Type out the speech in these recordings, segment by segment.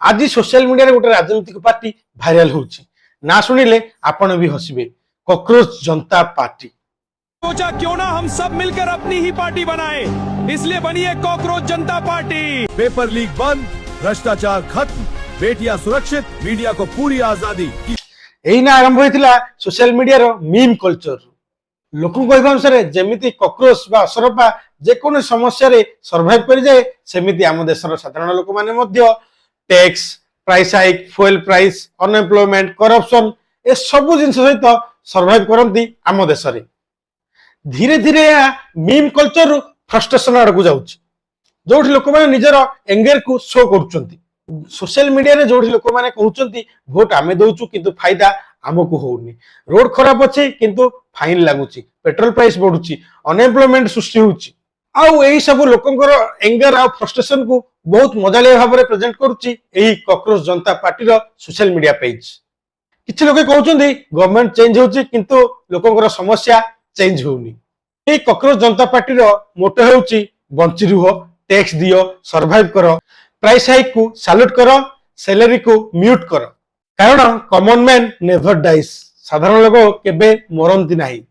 आज social media गोटे राजनीतिक पार्टी भाइराल होउची ना शुणिले आपण भी हसबे कॉकरोच जनता पार्टी। सोचा क्यों ना हम सब मिलकर अपनी ही पार्टी बनाए, इसलिए बनी है कॉकरोच जनता पार्टी। पेपर लीक बंद, भ्रष्टाचार खत्म, बेटियां सुरक्षित, मीडिया को पूरी आजादी। एही ना आरंभ होइतिला सोशल मीडिया रो मीम कल्चर। लोकन कहबा अनुसार जेमिति कॉकरोच बा असरपा जे कोन समस्या रे सर्वाइव करि जाए सेमिति आम देशर साधारण लोक माने मध्य tax, price hike, fuel price, unemployment, corruption ए सब जिंस सहित सर्वाइव करंती आम देश रे। धीरे धीरे मीम कल्चर रु फ्रस्ट्रेशन आड़ को जाउची, जोठी लोक माने निजर एंगर को शो करूचंती। सोशल मीडिया रे जोठी लोक माने कहउचंती वोट आमे दउचु किंतु फायदा आमको होउनी, रोड खराब अछि किंतु फाइन लागुची, पेट्रोल प्राइस बढ़ुची, अनएम्प्लॉयमेंट सृष्टि होउची। आउ एही सब लोकंकर एंगर आ फ्रस्ट्रेशन को बहुत मजालिया भाव में प्रेजेंट करूची एही कॉकरोच जनता पार्टी रो सोशल मीडिया पेज। किछि लोक कहउचंती गवर्नमेंट चेंज होउची किंतु लोकंकर समस्या चेंज होउनी। एही कॉकरोच जनता पार्टी रो मोटो हेउची बंची रुह, टैक्स दियो, सर्वाइव करो, प्राइस हाइक को सैल्यूट करो, सैलरी को म्यूट करो, कारण कॉमन मैन नेवर डाइज। साधारण लोक केबे मरंती नाही।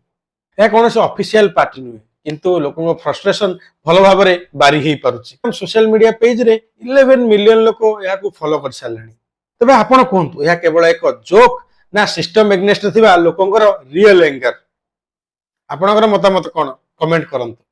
या कौन से ऑफिशियल पार्टी नुहे किंतु लोकों फ्रस्ट्रेशन भल भाव में बारी हो पारुची। सोशल मीडिया पेज रे 11 मिलियन लोक या फॉलो कर सारे। तबे आपण कहतु यह केवल एक जोक ना सिस्टम एग्नेस्ट थिबा लोकंकर रियल एंगर? आपणकर मतामत कौन कमेंट करंतु।